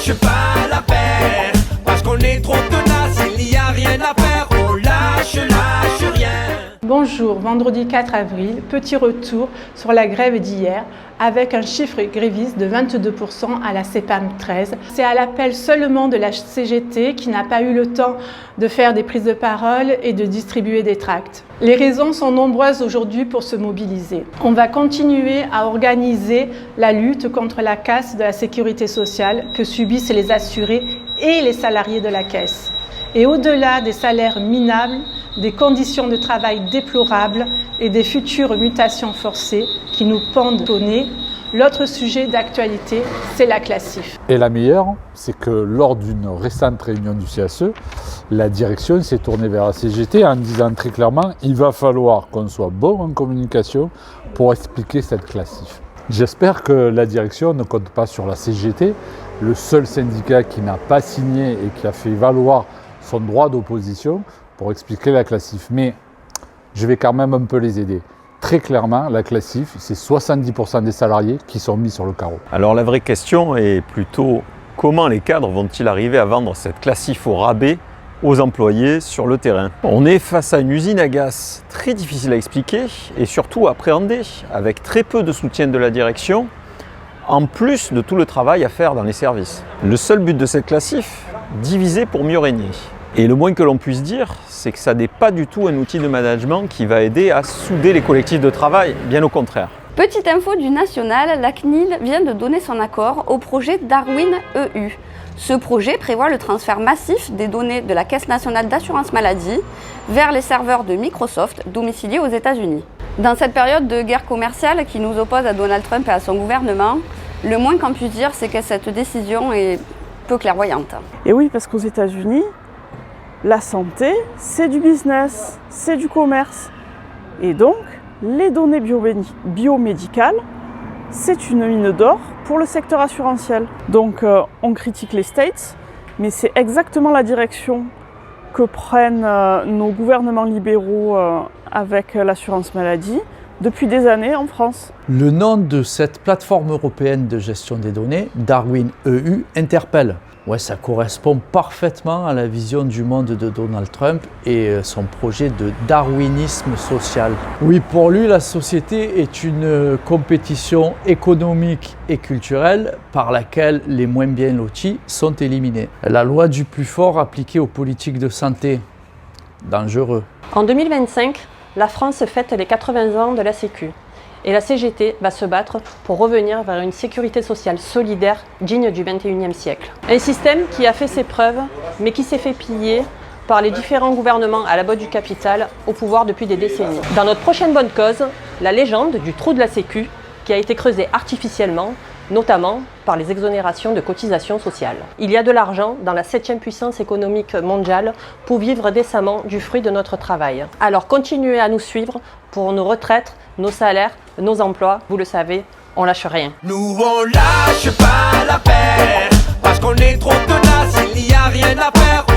lâche pas l'affaire, parce qu'on est trop tenace, il n'y a rien à faire, on lâche rien. Bonjour, vendredi 4 avril, petit retour sur la grève d'hier avec un chiffre gréviste de 22% à la CEPAM 13. C'est à l'appel seulement de la CGT qui n'a pas eu le temps de faire des prises de parole et de distribuer des tracts. Les raisons sont nombreuses aujourd'hui pour se mobiliser. On va continuer à organiser la lutte contre la casse de la sécurité sociale que subissent les assurés et les salariés de la Caisse. Et au-delà des salaires minables, des conditions de travail déplorables et des futures mutations forcées qui nous pendent au nez, l'autre sujet d'actualité, c'est la classif. Et la meilleure, c'est que lors d'une récente réunion du CSE, la direction s'est tournée vers la CGT en disant très clairement « il va falloir qu'on soit bon en communication pour expliquer cette classif ». J'espère que la direction ne compte pas sur la CGT, le seul syndicat qui n'a pas signé et qui a fait valoir son droit d'opposition pour expliquer la classif. Mais je vais quand même un peu les aider. Très clairement, la classif, c'est 70% des salariés qui sont mis sur le carreau. Alors la vraie question est plutôt comment les cadres vont-ils arriver à vendre cette classif au rabais aux employés sur le terrain? On est face à une usine à gaz très difficile à expliquer et surtout à appréhender, avec très peu de soutien de la direction, en plus de tout le travail à faire dans les services. Le seul but de cette classif, diviser pour mieux régner. Et le moins que l'on puisse dire, c'est que ça n'est pas du tout un outil de management qui va aider à souder les collectifs de travail, bien au contraire. Petite info du national, la CNIL vient de donner son accord au projet Darwin EU. Ce projet prévoit le transfert massif des données de la Caisse nationale d'assurance maladie vers les serveurs de Microsoft domiciliés aux États-Unis. Dans cette période de guerre commerciale qui nous oppose à Donald Trump et à son gouvernement, le moins qu'on puisse dire, c'est que cette décision est peu clairvoyante. Et oui, parce qu'aux États-Unis, la santé, c'est du business, c'est du commerce. Et donc, les données biomédicales, c'est une mine d'or pour le secteur assurantiel. Donc, on critique les States, mais c'est exactement la direction que prennent nos gouvernements libéraux avec l'assurance maladie depuis des années en France. Le nom de cette plateforme européenne de gestion des données, Darwin EU, interpelle. Ouais, ça correspond parfaitement à la vision du monde de Donald Trump et son projet de darwinisme social. Oui, pour lui, la société est une compétition économique et culturelle par laquelle les moins bien lotis sont éliminés. La loi du plus fort appliquée aux politiques de santé, dangereux. En 2025, la France fête les 80 ans de la Sécu. Et la CGT va se battre pour revenir vers une sécurité sociale solidaire digne du XXIe siècle. Un système qui a fait ses preuves, mais qui s'est fait piller par les différents gouvernements à la botte du capital au pouvoir depuis des décennies. Dans notre prochaine bonne cause, la légende du trou de la Sécu qui a été creusée artificiellement, notamment par les exonérations de cotisations sociales. Il y a de l'argent dans la 7e puissance économique mondiale pour vivre décemment du fruit de notre travail. Alors continuez à nous suivre pour nos retraites, nos salaires, nos emplois. Vous le savez, on lâche rien. Nous on lâche pas l'affaire, parce qu'on est trop tenace, il n'y a rien à faire.